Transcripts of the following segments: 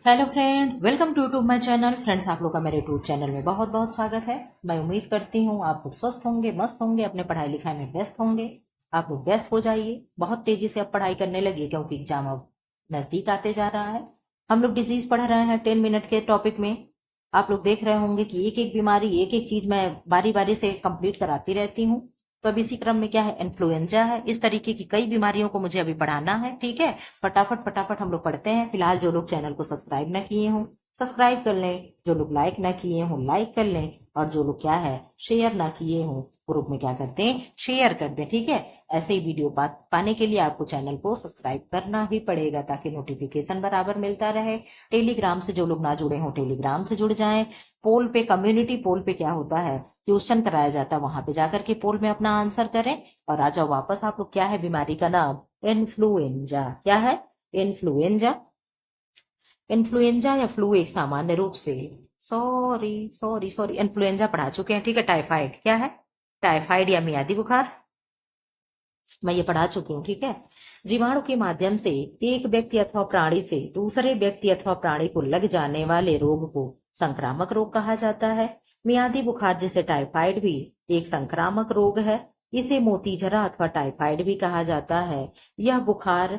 Hello friends, welcome to YouTube my channel. Friends, आप लोग का मेरे यूट्यूब चैनल में बहुत बहुत स्वागत है। मैं उम्मीद करती हूँ आप लोग स्वस्थ होंगे, मस्त होंगे, अपने पढ़ाई लिखाई में व्यस्त होंगे। आप लोग व्यस्त हो जाइए, बहुत तेजी से अब पढ़ाई करने लगिए क्योंकि एग्जाम अब नजदीक आते जा रहा है। हम लोग डिजीज पढ़ रहे हैं 10 मिनट के टॉपिक में। आप लोग देख रहे होंगे कि एक एक बीमारी, एक एक चीज मैं बारी बारी से कंप्लीट कराती रहती हूँ। तो अब इसी क्रम में क्या है, इन्फ्लुएंजा है। इस तरीके की कई बीमारियों को मुझे अभी पढ़ाना है। ठीक है, फटाफट फटाफट हम लोग पढ़ते हैं। फिलहाल जो लोग चैनल को सब्सक्राइब ना किए हों, सब्सक्राइब कर लें। जो लोग लाइक ना किए हों, लाइक कर लें। और जो लोग क्या है, शेयर ना किए हों, ग्रुप में क्या करते हैं, शेयर कर दें। ठीक है, ऐसे ही वीडियो पाने के लिए आपको चैनल को सब्सक्राइब करना ही पड़ेगा ताकि नोटिफिकेशन बराबर मिलता रहे। टेलीग्राम से जो लोग ना जुड़े हों, टेलीग्राम से जुड़ जाएं। पोल पे, कम्युनिटी पोल पे क्या होता है, क्वेश्चन कराया जाता है, वहां पे जाकर के पोल में अपना आंसर करें और आ जाओ वापस। आप लोग क्या है, बीमारी का नाम इन्फ्लुएंजा। क्या है, इन्फ्लुएंजा। इन्फ्लुएंजा या फ्लू एक सामान्य रूप से, सॉरी सॉरी सॉरी, इन्फ्लुएंजा पढ़ा चुके हैं। ठीक है, टाइफाइड क्या है, टाइफाइड या मियादी बुखार, मैं ये पढ़ा चुकी हूँ। ठीक है, जीवाणु के माध्यम से एक व्यक्ति अथवा प्राणी से दूसरे व्यक्ति अथवा प्राणी को लग जाने वाले रोग को संक्रामक रोग कहा जाता है। मियादी बुखार जिसे टाइफाइड भी एक संक्रामक रोग है। इसे मोतीझरा अथवा टाइफाइड भी कहा जाता है। यह बुखार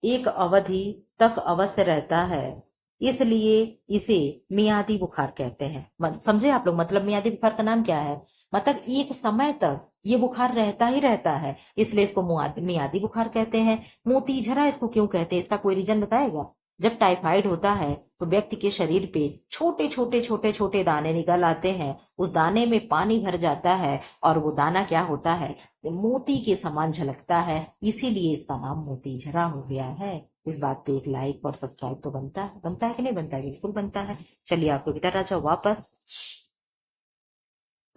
एक अवधि तक अवश्य रहता है, इसलिए इसे मियादी बुखार कहते हैं। समझे आप लोग, मतलब मियादी बुखार का नाम क्या है, मतलब एक समय तक ये बुखार रहता ही रहता है, इसलिए इसको मियादी बुखार कहते हैं। मोतीझरा इसको क्यों कहते हैं, इसका कोई रीजन बताएगा। जब टाइफाइड होता है तो व्यक्ति के शरीर पे छोटे छोटे छोटे छोटे दाने निकल आते हैं। उस दाने में पानी भर जाता है और वो दाना क्या होता है, मोती के समान झलकता है, इसीलिए इसका नाम मोतीझरा हो गया है। इस बात पे एक लाइक और सब्सक्राइब तो बनता है कि नहीं बनता है, बिल्कुल बनता है। चलिए आपको इधर आ जाओ वापस।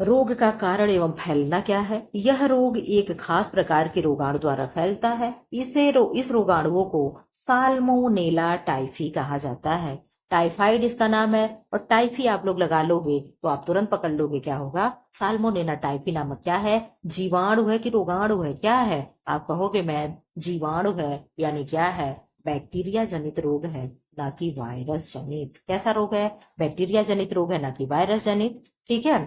रोग का कारण एवं फैलना क्या है, यह रोग एक खास प्रकार के रोगाणु द्वारा फैलता है। इस रोगाणुओं को साल्मोनेला टाइफी कहा जाता है। टाइफाइड इसका नाम है और टाइफी आप लोग लगा लोगे तो आप तुरंत पकड़ लोगे क्या होगा, साल्मोनेला टाइफी नामक क्या है, जीवाणु है कि रोगाणु है, क्या है। आप कहोगे मैम जीवाणु है, यानी क्या है, बैक्टीरिया जनित रोग है, ना कि वायरस जनित। कैसा रोग है, बैक्टीरिया जनित रोग है, ना कि वायरस जनित। ठीक है,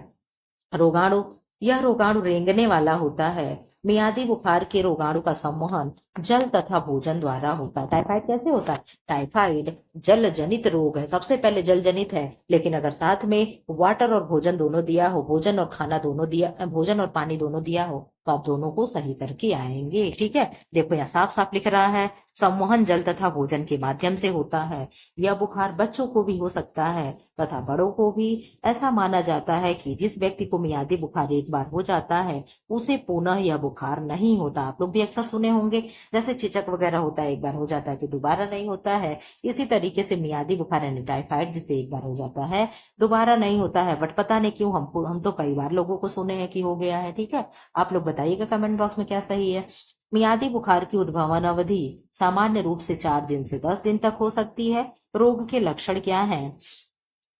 रोगाणु, यह रोगाणु रेंगने वाला होता है। मियादी बुखार के रोगाणु का संवहन जल तथा भोजन द्वारा होता है। टाइफाइड कैसे होता है, टाइफाइड जल जनित रोग है, सबसे पहले जल जनित है। लेकिन अगर साथ में वाटर और भोजन दोनों दिया हो, भोजन और खाना दोनों दिया, भोजन और पानी दोनों दिया हो, तो आप दोनों को सही करके आएंगे। ठीक है, देखो यहाँ साफ साफ लिख रहा है, संवहन जल तथा भोजन के माध्यम से होता है। यह बुखार बच्चों को भी हो सकता है तथा बड़ों को भी। ऐसा माना जाता है कि जिस व्यक्ति को मियादी बुखार एक बार हो जाता है उसे पुनः यह बुखार नहीं होता। आप लोग भी अक्सर सुने होंगे, जैसे चिचक वगैरह होता है, एक बार हो जाता है तो दोबारा नहीं होता है। इसी तरीके से मियादी बुखार यानी टाइफाइड जिसे एक बार हो जाता है दोबारा नहीं होता है। बट पता नहीं क्यों हम तो कई बार लोगों को सुने हैं कि हो गया है। ठीक है, आप लोग बताइएगा कमेंट बॉक्स में क्या सही है। मियादी बुखार की उद्भवन अवधि सामान्य रूप से 4 दिन से 10 दिन तक हो सकती है। रोग के लक्षण क्या हैं,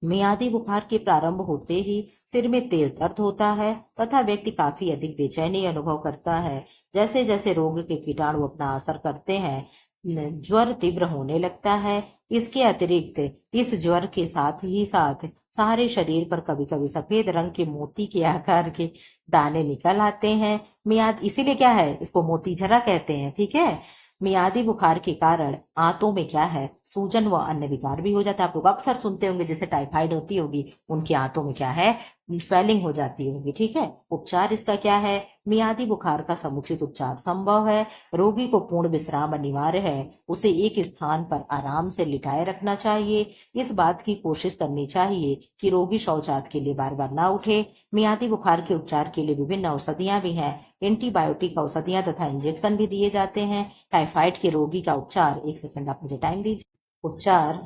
मियादी बुखार के प्रारंभ होते ही सिर में तेज दर्द होता है तथा व्यक्ति काफी अधिक बेचैनी अनुभव करता है। जैसे जैसे रोग के कीटाणु अपना असर करते हैं, ज्वर तीव्र होने लगता है। इसके अतिरिक्त इस ज्वर के साथ ही साथ सारे शरीर पर कभी कभी सफेद रंग के मोती के आकार के दाने निकल आते हैं। मियाद इसीलिए क्या है, इसको मोतीझरा कहते हैं। ठीक है, मियादी बुखार के कारण आंतों में क्या है, सूजन व अन्य विकार भी हो जाता है। आप लोग अक्सर सुनते होंगे जैसे टाइफाइड होती होगी, उनकी आंतों में क्या है, स्वेलिंग हो जाती होगी। ठीक है, उपचार इसका क्या है, मियादी बुखार का समुचित उपचार संभव है। रोगी को पूर्ण विश्राम अनिवार्य है। उसे एक स्थान पर आराम से लिटाए रखना चाहिए। इस बात की कोशिश करनी चाहिए कि रोगी शौचालय के लिए बार बार ना उठे। मियादी बुखार के उपचार के लिए विभिन्न औषधियां भी हैं। एंटीबायोटिक औषधियां तथा इंजेक्शन भी दिए जाते हैं। टाइफाइड के रोगी का उपचार, एक सेकंड आप मुझे टाइम दीजिए, उपचार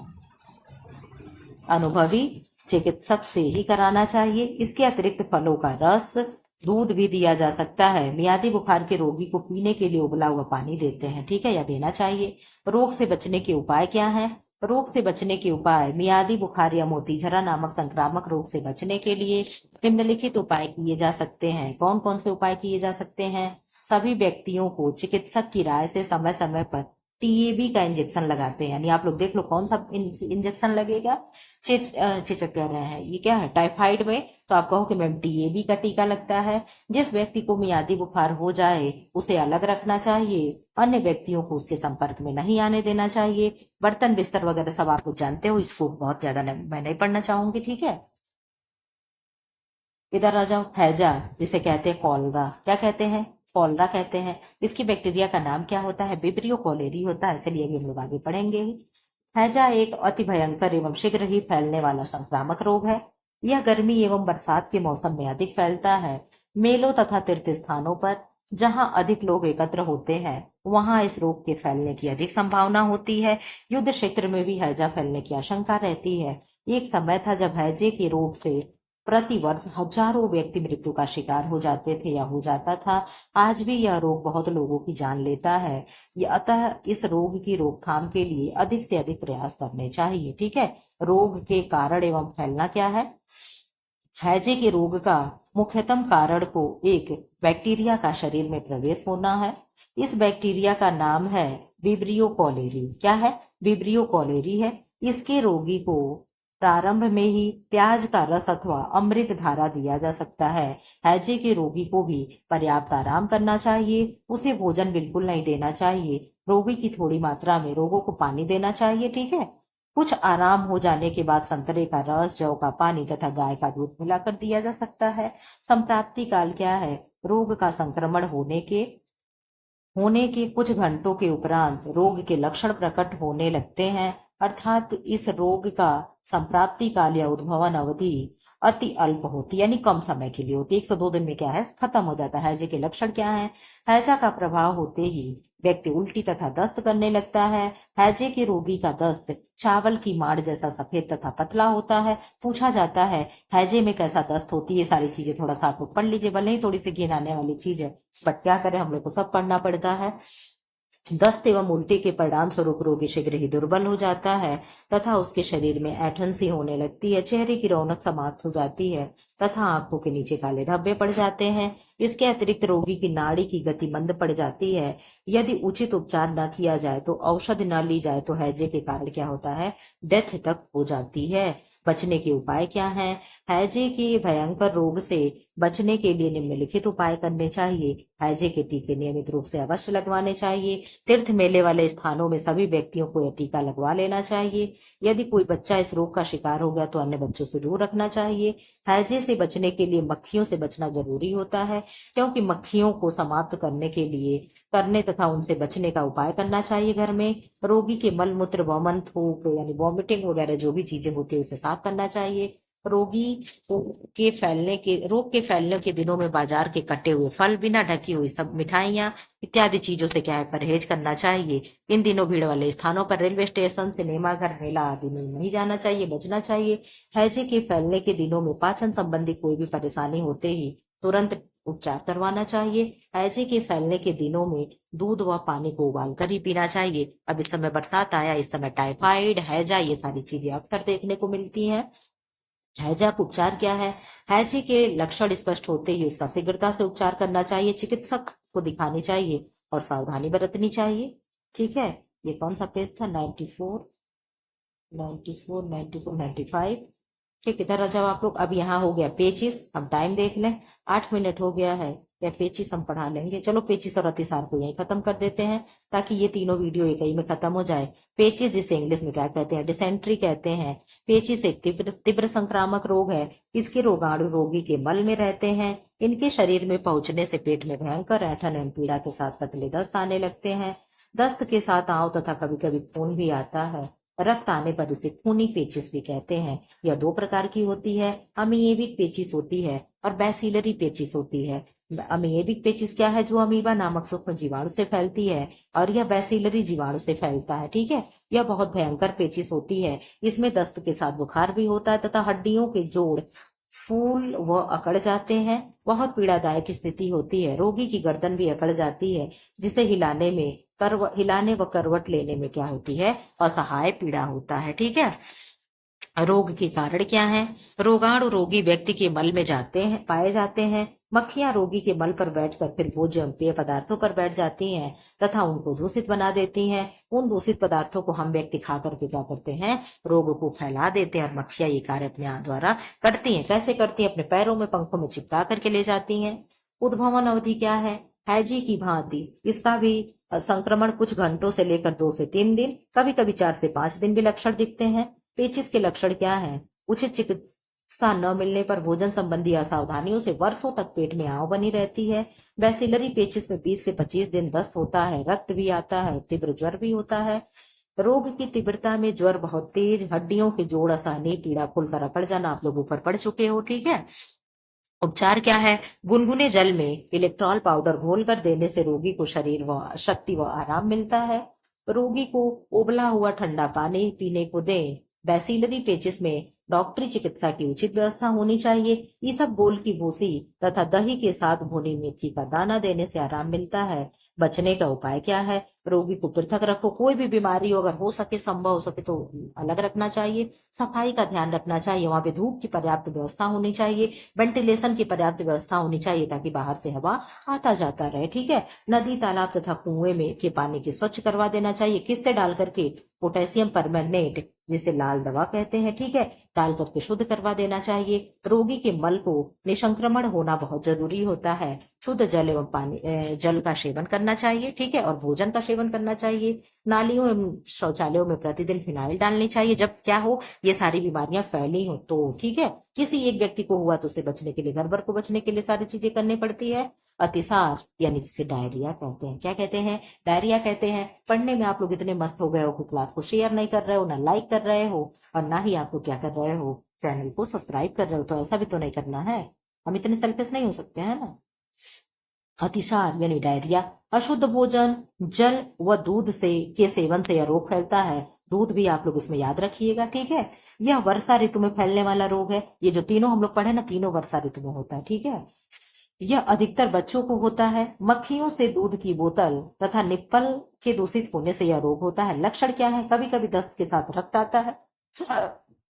अनुभवी चिकित्सक से ही कराना चाहिए। इसके अतिरिक्त फलों का रस, दूध भी दिया जा सकता है। मियादी बुखार के रोगी को पीने के लिए उबला हुआ पानी देते हैं, ठीक है, या देना चाहिए। रोग से बचने के उपाय क्या है, रोग से बचने के उपाय, मियादी बुखार या मोतीझरा नामक संक्रामक रोग से बचने के लिए निम्नलिखित उपाय किए जा सकते हैं। कौन कौन से उपाय किए जा सकते हैं, सभी व्यक्तियों को चिकित्सक की राय से समय समय पर टीएबी का इंजेक्शन लगाते हैं। यानी आप लोग देख लो कौन सा इंजेक्शन लगेगा। चेचक कह रहे हैं ये क्या है, टाइफाइड में, तो आप कहो कि मैम टीएबी का टीका लगता है। जिस व्यक्ति को मियादी बुखार हो जाए उसे अलग रखना चाहिए, अन्य व्यक्तियों को उसके संपर्क में नहीं आने देना चाहिए। बर्तन बिस्तर वगैरह सब आप लोग जानते हो, इसको बहुत ज्यादा मैं नहीं पढ़ना चाहूंगी, ठीक है। इधर आ जाओ, हैजा जिसे कहते हैं कॉलरा, क्या कहते हैं, कॉलरा कहते हैं। इसकी बैक्टीरिया का नाम क्या होता है, विब्रियो कॉलेरी होता है। चलिए अभी हम लोग आगे पढ़ेंगे ही। हैजा एक अति भयंकर एवं शीघ्र ही फैलने वाला संक्रामक रोग है। यह गर्मी एवं बरसात के मौसम में अधिक फैलता है। मेलों तथा तीर्थ स्थानों पर जहां अधिक लोग एकत्र होते हैं वहां इस रोग के फैलने की अधिक संभावना होती है। युद्ध क्षेत्र में भी हैजा फैलने की आशंका रहती है। एक समय था जब हैजे के रोग से प्रतिवर्ष हजारों व्यक्ति मृत्यु का शिकार हो जाते थे या हो जाता था। आज भी यह रोग बहुत लोगों की जान लेता है। अतः इस रोग की रोकथाम के लिए अधिक से अधिक प्रयास करने चाहिए, ठीक है। रोग के कारण एवं फैलना क्या है, हैजे के रोग का मुख्यतम कारण को एक बैक्टीरिया का शरीर में प्रवेश होना है। इस बैक्टीरिया का नाम है विब्रियो कॉलेरी। क्या है, विब्रियो कॉलेरी है। इसके रोगी को प्रारंभ में ही प्याज का रस अथवा अमृत धारा दिया जा सकता है। हैजे के रोगी को भी पर्याप्त आराम करना चाहिए, उसे भोजन बिल्कुल नहीं देना चाहिए। रोगी की थोड़ी मात्रा में रोगों को पानी देना चाहिए, ठीक है। कुछ आराम हो जाने के बाद संतरे का रस, जौ का पानी तथा गाय का दूध मिलाकर दिया जा सकता है। संप्राप्ति काल क्या है, रोग का संक्रमण होने के कुछ घंटों के उपरांत रोग के लक्षण प्रकट होने लगते हैं, अर्थात इस रोग का संप्राप्ति काल या उद्भवन अवधि अति अल्प होती यानी कम समय के लिए होती है। 102 दिन में क्या है, खत्म हो जाता है। हैजे के लक्षण क्या है, हैजा का प्रभाव होते ही व्यक्ति उल्टी तथा दस्त करने लगता है। हैजे के रोगी का दस्त चावल की माड़ जैसा सफेद तथा पतला होता है। पूछा जाता है हैजे में कैसा दस्त होती है, सारी चीजें थोड़ा सा आप लोग पढ़ लीजिए, भले ही थोड़ी सी घिन आने वाली चीज है, बट क्या करें, हम लोग को सब पढ़ना पड़ता है। दस्त एवं उल्टी के परिणाम स्वरूप रोगी शीघ्र ही दुर्बल हो जाता है तथा उसके शरीर में ऐंठन सी होने लगती है। चेहरे की रौनक समाप्त हो जाती है तथा आंखों के नीचे काले धब्बे पड़ जाते हैं। इसके अतिरिक्त रोगी की नाड़ी की गति मंद पड़ जाती है। यदि उचित उपचार न किया जाए तो औषधि न ली जाए तो हैजे के कारण क्या होता है, डेथ तक हो जाती है। बचने के उपाय क्या हैं, हैजे के भयंकर रोग से बचने के लिए निम्नलिखित उपाय करने चाहिए। हैजे के टीके नियमित रूप से अवश्य लगवाने चाहिए। तीर्थ मेले वाले स्थानों में सभी व्यक्तियों को यह टीका लगवा लेना चाहिए। यदि कोई बच्चा इस रोग का शिकार हो गया तो अन्य बच्चों से दूर रखना चाहिए। हैजे से बचने के लिए मक्खियों से बचना जरूरी होता है, क्योंकि मक्खियों को समाप्त करने तथा उनसे बचने का उपाय करना चाहिए घर में। रोगी के मल मूत्र वमन थूक यानी वॉमिटिंग वगैरह जो भी चीजें होती है उसे साफ करना चाहिए। रोग के फैलने के दिनों में बाजार के कटे हुए फल, बिना ढकी हुई सब मिठाइयां इत्यादि चीजों से क्या है, परहेज करना चाहिए। इन दिनों भीड़ वाले स्थानों पर, रेलवे स्टेशन, सिनेमा घर, मेला आदि में नहीं जाना चाहिए, बचना चाहिए। हैजे के फैलने के दिनों में पाचन संबंधी कोई भी परेशानी होते ही तुरंत उपचार करवाना चाहिए। हैजे के फैलने के दिनों में दूध व पानी को उबाल कर ही पीना चाहिए। अब इस समय बरसात आया, इस समय टाइफाइड, हैजा ये सारी चीजें अक्सर देखने को मिलती हैं। हैजा का उपचार क्या है, हैजे के लक्षण स्पष्ट होते ही उसका शीघ्रता से उपचार करना चाहिए, चिकित्सक को दिखानी चाहिए और सावधानी बरतनी चाहिए, ठीक है। ये कौन सा पेज था, 94, 94, 94, 95, ठीक। इधर आ जाओ आप लोग। अब यहाँ हो गया पेचिस, अब टाइम देख लें, 8 मिनट हो गया है। या पेचिस हम पढ़ा लेंगे, चलो पेचिस और अतिसार को यही खत्म कर देते हैं ताकि ये तीनों वीडियो एक ही में खत्म हो जाए। पेचिस जिसे इंग्लिश में क्या कहते हैं, डिसेंट्री कहते हैं। पेचिस एक तीव्र संक्रामक रोग है। इसके रोगाणु रोगी के मल में रहते हैं। इनके शरीर में पहुंचने से पेट में भयंकर ऐंठन एवं पीड़ा के साथ पतले दस्त आने लगते हैं। दस्त के साथ आंव तथा कभी कभी खून भी आता है। रक्त आने पर इसे खूनी पेचिस भी कहते हैं। यह 2 प्रकार की होती है, अमीएबिक पेचिस होती है और बैसिलरी पेचिस होती है। अमीएबिक पेचिस क्या है, जो अमीबा नामक सूक्ष्म जीवाणु से फैलती है, और यह बैसिलरी जीवाणु से फैलता है, ठीक है। यह बहुत भयंकर पेचिस होती है। इसमें दस्त के साथ बुखार भी होता है तथा हड्डियों के जोड़ फूल व अकड़ जाते हैं। बहुत पीड़ादायक स्थिति होती है। रोगी की गर्दन भी अकड़ जाती है, जिसे हिलाने व करवट लेने में क्या होती है, असहाय पीड़ा होता है, ठीक है। रोग के कारण क्या है, रोगाणु रोगी व्यक्ति के मल में पाए जाते हैं। मक्खियां रोगी के मल पर बैठकर फिर भोज्य पेय पदार्थों पर बैठ जाती हैं तथा उनको दूषित बना देती हैं। उन दूषित पदार्थों को हम व्यक्ति खा करके क्या करते हैं, रोग को फैला देते हैं। और मक्खियां ये कार्य अपने द्वारा करती हैं। कैसे करती हैं, अपने पैरों में पंखों में चिपका करके ले जाती हैं। उद्भवन अवधि क्या है, हैजी की भांति इसका भी संक्रमण कुछ घंटों से लेकर 2 से 3 दिन, कभी कभी 4 से 5 दिन भी लक्षण दिखते हैं। पेचिस के लक्षण क्या है, उचित चिकित्सा न मिलने पर भोजन संबंधी असावधानियों से वर्षों तक पेट में आव बनी रहती है। बैसिलरी पेचिस में 20 से 25 दिन दस्त होता है, रक्त भी आता है, तीव्र ज्वर भी होता है। रोग की तीव्रता में ज्वर बहुत तेज, हड्डियों के जोड़ असहनीय पीड़ा, खुलकर अकड़ जाना, आप लोग ऊपर पढ़ चुके हो, ठीक है। उपचार क्या है, गुनगुने जल में इलेक्ट्रॉल पाउडर घोलकर देने से रोगी को शरीर व शक्ति व आराम मिलता है। रोगी को उबला हुआ ठंडा पानी पीने को दें। बैसिलरी पेचिस में डॉक्टरी चिकित्सा की उचित व्यवस्था होनी चाहिए। इसबगोल की भूसी तथा दही के साथ भुनी मेथी का दाना देने से आराम मिलता है। बचने का उपाय क्या है, रोगी को पृथक रखो। कोई भी बीमारी हो, अगर हो सके, संभव हो सके तो अलग रखना चाहिए। सफाई का ध्यान रखना चाहिए, वहां पे धूप की पर्याप्त व्यवस्था होनी चाहिए, वेंटिलेशन की पर्याप्त व्यवस्था होनी चाहिए ताकि बाहर से हवा आता जाता रहे, ठीक है। नदी, तालाब तथा कुएं में के पानी के स्वच्छ करवा देना चाहिए। किससे डाल करके, पोटेशियम परमैंगनेट जिसे लाल दवा कहते हैं, ठीक है, डाल करके शुद्ध करवा देना चाहिए। रोगी के मल को निसंक्रमण होना बहुत जरूरी होता है। शुद्ध जल एवं पानी जल का सेवन करना चाहिए, ठीक है, और भोजन का सेवन करना चाहिए। नालियों एवं शौचालयों में प्रतिदिन फिनाइल डालनी चाहिए जब क्या हो, ये सारी बीमारियां फैली हो तो, ठीक है। किसी एक व्यक्ति को हुआ तो उससे बचने के लिए, घर भर को बचने के लिए सारी चीजें करनी पड़ती है। अतिसार यानी जिसे डायरिया कहते हैं, क्या कहते हैं, डायरिया कहते हैं। पढ़ने में आप लोग इतने मस्त हो गए हो कि क्लास को शेयर नहीं कर रहे हो, ना लाइक कर रहे हो, और ना ही आप लोग क्या कर रहे हो, चैनल को सब्सक्राइब कर रहे हो। तो ऐसा भी तो नहीं करना है, हम इतने सेल्फिश नहीं हो सकते हैं ना। अतिसार यानी डायरिया, अशुद्ध भोजन, जल व दूध से के सेवन से यह रोग फैलता है। दूध भी आप लोग इसमें याद रखिएगा, ठीक है। यह वर्षा ऋतु में फैलने वाला रोग है। ये जो तीनों हम लोग पढ़े ना, तीनों वर्षा ऋतु में होता है, ठीक है। यह अधिकतर बच्चों को होता है। मक्खियों से दूध की बोतल तथा निप्पल के दूषित होने से यह रोग होता है। लक्षण क्या है, कभी कभी दस्त के साथ रक्त आता है।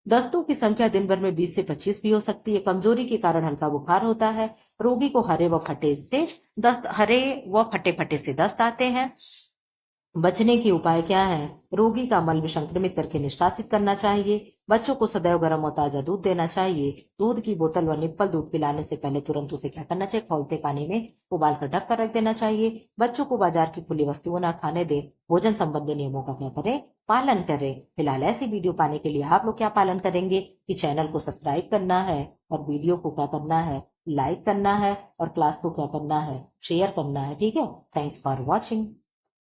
दस्तों की संख्या दिन भर में 20 से 25 भी हो सकती है। कमजोरी के कारण हल्का बुखार होता है। रोगी को हरे व फटे फटे से दस्त आते हैं। बचने के उपाय क्या है, रोगी का मल विसंक्रमित करके निष्कासित करना चाहिए। बच्चों को सदैव गर्म और ताजा दूध देना चाहिए। दूध की बोतल व निप्पल दूध पिलाने से पहले तुरंत उसे क्या करना चाहिए, खौलते पानी में उबाल कर ढक कर रख देना चाहिए। बच्चों को बाजार की खुली वस्तुओं न खाने दें। भोजन संबंधी नियमों का क्या करें, पालन करें। फिलहाल ऐसी वीडियो पाने के लिए आप लोग क्या पालन करेंगे कि चैनल को सब्सक्राइब करना है और वीडियो को क्या करना है, लाइक करना है, और क्लास को क्या करना है, शेयर करना है, ठीक है। Thanks for watching.